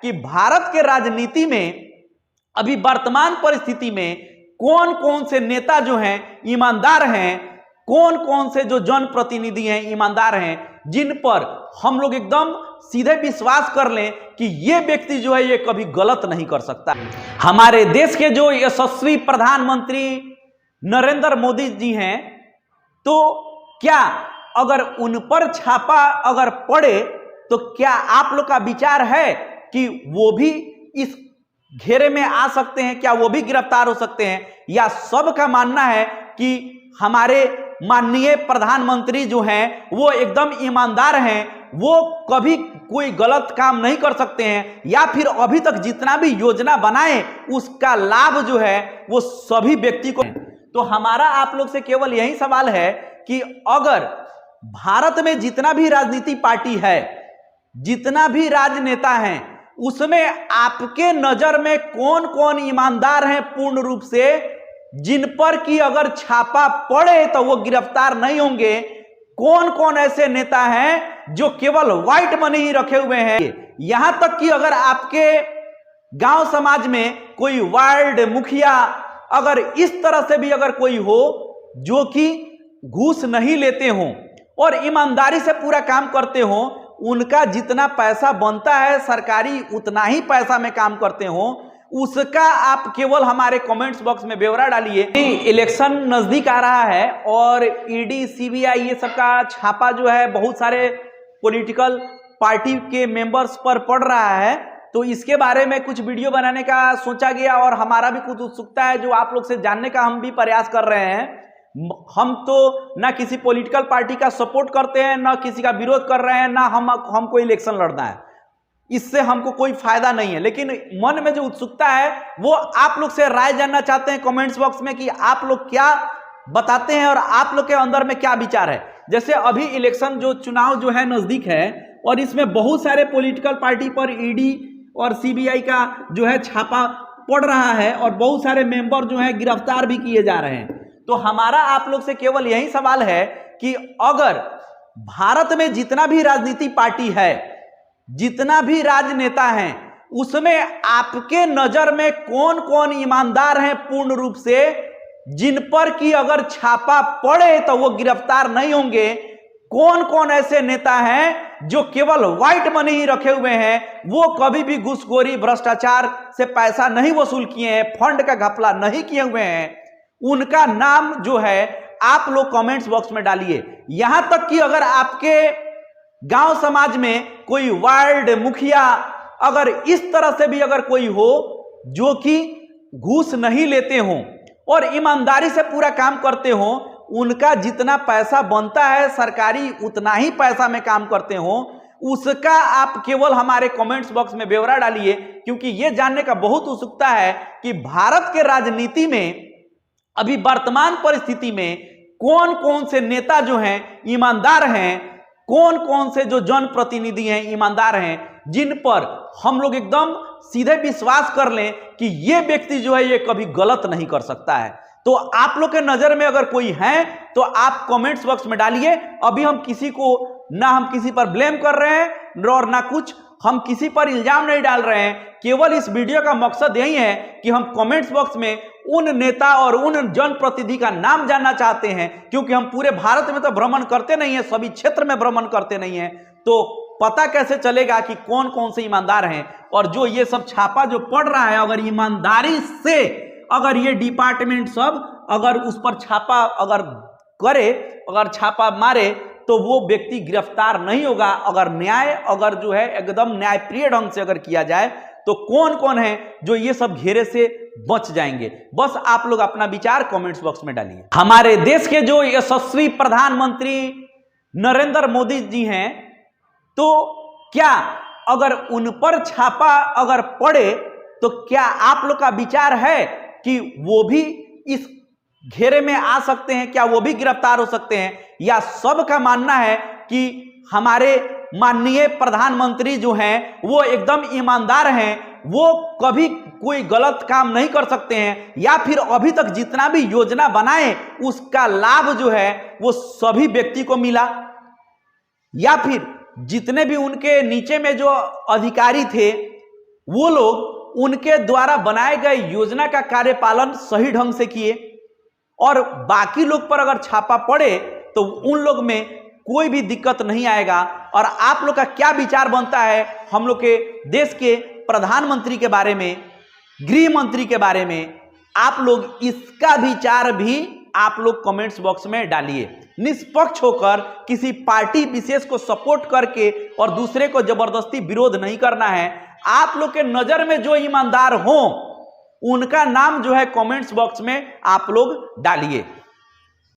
कि भारत के राजनीति में अभी वर्तमान परिस्थिति में कौन कौन से नेता जो हैं ईमानदार हैं, कौन कौन से जो जनप्रतिनिधि हैं ईमानदार हैं, जिन पर हम लोग एकदम सीधे विश्वास कर लें कि ये व्यक्ति जो है ये कभी गलत नहीं कर सकता। हमारे देश के जो यशस्वी प्रधानमंत्री नरेंद्र मोदी जी हैं, तो क्या अगर उन पर छापा अगर पड़े तो क्या आप लोग का विचार है कि वो भी इस घेरे में आ सकते हैं, क्या वो भी गिरफ्तार हो सकते हैं? या सबका मानना है कि हमारे माननीय प्रधानमंत्री जो हैं वो एकदम ईमानदार हैं, वो कभी कोई गलत काम नहीं कर सकते हैं, या फिर अभी तक जितना भी योजना बनाए उसका लाभ जो है वो सभी व्यक्ति को? तो हमारा आप लोग से केवल यही सवाल है कि अगर भारत में जितना भी राजनीति पार्टी है, जितना भी राजनेता हैं, उसमें आपके नजर में कौन कौन ईमानदार हैं पूर्ण रूप से, जिन पर कि अगर छापा पड़े तो वो गिरफ्तार नहीं होंगे? कौन कौन ऐसे नेता हैं जो केवल व्हाइट मनी ही रखे हुए हैं? यहां तक कि अगर आपके गांव समाज में कोई वार्ड मुखिया अगर इस तरह से भी अगर कोई हो जो कि घूस नहीं लेते हों और ईमानदारी से पूरा काम करते हों, उनका जितना पैसा बनता है सरकारी उतना ही पैसा में काम करते हो, उसका आप केवल हमारे कमेंट्स बॉक्स में ब्यौरा डालिए। इलेक्शन नजदीक आ रहा है और ईडी सीबीआई ये सबका छापा जो है बहुत सारे पॉलिटिकल पार्टी के मेंबर्स पर पड़ रहा है, तो इसके बारे में कुछ वीडियो बनाने का सोचा गया और हमारा भी कुछ उत्सुकता है जो आप लोग से जानने का हम भी प्रयास कर रहे हैं। हम तो ना किसी पॉलिटिकल पार्टी का सपोर्ट करते हैं, ना किसी का विरोध कर रहे हैं, ना हमको इलेक्शन लड़ना है, इससे हमको कोई फायदा नहीं है। लेकिन मन में जो उत्सुकता है वो आप लोग से राय जानना चाहते हैं कमेंट्स बॉक्स में कि आप लोग क्या बताते हैं और आप लोग के अंदर में क्या विचार है। जैसे अभी इलेक्शन जो चुनाव जो है नजदीक है और इसमें बहुत सारे पॉलिटिकल पार्टी पर ईडी और सीबीआई का जो है छापा पड़ रहा है और बहुत सारे मेंबर जो है गिरफ्तार भी किए जा रहे हैं। तो हमारा आप लोग से केवल यही सवाल है कि अगर भारत में जितना भी राजनीति पार्टी है, जितना भी राजनेता हैं, उसमें आपके नजर में कौन कौन ईमानदार हैं पूर्ण रूप से, जिन पर कि अगर छापा पड़े तो वो गिरफ्तार नहीं होंगे? कौन कौन ऐसे नेता हैं जो केवल व्हाइट मनी ही रखे हुए हैं, वो कभी भी घूसखोरी भ्रष्टाचार से पैसा नहीं वसूल किए हैं, फंड का घपला नहीं किए हुए हैं? उनका नाम जो है आप लोग कमेंट्स बॉक्स में डालिए। यहां तक कि अगर आपके गांव समाज में कोई वार्ड मुखिया अगर इस तरह से भी अगर कोई हो जो कि घूस नहीं लेते हों और ईमानदारी से पूरा काम करते हों, उनका जितना पैसा बनता है सरकारी उतना ही पैसा में काम करते हों, उसका आप केवल हमारे कमेंट्स बॉक्स में ब्यौरा डालिए, क्योंकि यह जानने का बहुत उत्सुकता है कि भारत के राजनीति में अभी वर्तमान परिस्थिति में कौन कौन से नेता जो हैं ईमानदार हैं, कौन कौन से जो जनप्रतिनिधि हैं ईमानदार हैं, जिन पर हम लोग एकदम सीधे विश्वास कर लें कि ये व्यक्ति जो है ये कभी गलत नहीं कर सकता है। तो आप लोग के नजर में अगर कोई है तो आप कमेंट्स बॉक्स में डालिए। अभी हम किसी को ना हम किसी पर ब्लेम कर रहे हैं और ना कुछ हम किसी पर इल्जाम नहीं डाल रहे हैं। केवल इस वीडियो का मकसद यही है कि हम कमेंट्स बॉक्स में उन नेता और उन जनप्रतिनिधि का नाम जानना चाहते हैं, क्योंकि हम पूरे भारत में तो भ्रमण करते नहीं है, सभी क्षेत्र में भ्रमण करते नहीं है, तो पता कैसे चलेगा कि कौन कौन से ईमानदार हैं। और जो ये सब छापा जो पड़ रहा है, अगर ईमानदारी से अगर ये डिपार्टमेंट सब अगर उस पर छापा अगर करे, अगर छापा मारे, तो वो व्यक्ति गिरफ्तार नहीं होगा। अगर न्याय अगर जो है एकदम न्यायप्रिय ढंग से अगर किया जाए तो कौन कौन है जो ये सब घेरे से बच जाएंगे? बस आप लोग अपना विचार कमेंट्स बॉक्स में डालिए। हमारे देश के जो यशस्वी प्रधानमंत्री नरेंद्र मोदी जी हैं, तो क्या अगर उन पर छापा अगर पड़े तो क्या आप लोग का विचार है कि वो भी इस घेरे में आ सकते हैं, क्या वो भी गिरफ्तार हो सकते हैं? या सबका मानना है कि हमारे माननीय प्रधानमंत्री जो हैं वो एकदम ईमानदार हैं, वो कभी कोई गलत काम नहीं कर सकते हैं, या फिर अभी तक जितना भी योजना बनाए उसका लाभ जो है वो सभी व्यक्ति को मिला, या फिर जितने भी उनके नीचे में जो अधिकारी थे वो लोग उनके द्वारा बनाए गए योजना का कार्यपालन सही ढंग से किए, और बाकी लोग पर अगर छापा पड़े तो उन लोग में कोई भी दिक्कत नहीं आएगा। और आप लोग का क्या विचार बनता है हम लोग के देश के प्रधानमंत्री के बारे में, गृह मंत्री के बारे में, आप लोग इसका विचार भी आप लोग कमेंट्स बॉक्स में डालिए। निष्पक्ष होकर किसी पार्टी विशेष को सपोर्ट करके और दूसरे को जबरदस्ती विरोध नहीं करना है। आप लोग के नजर में जो ईमानदार हो उनका नाम जो है कमेंट्स बॉक्स में आप लोग डालिए।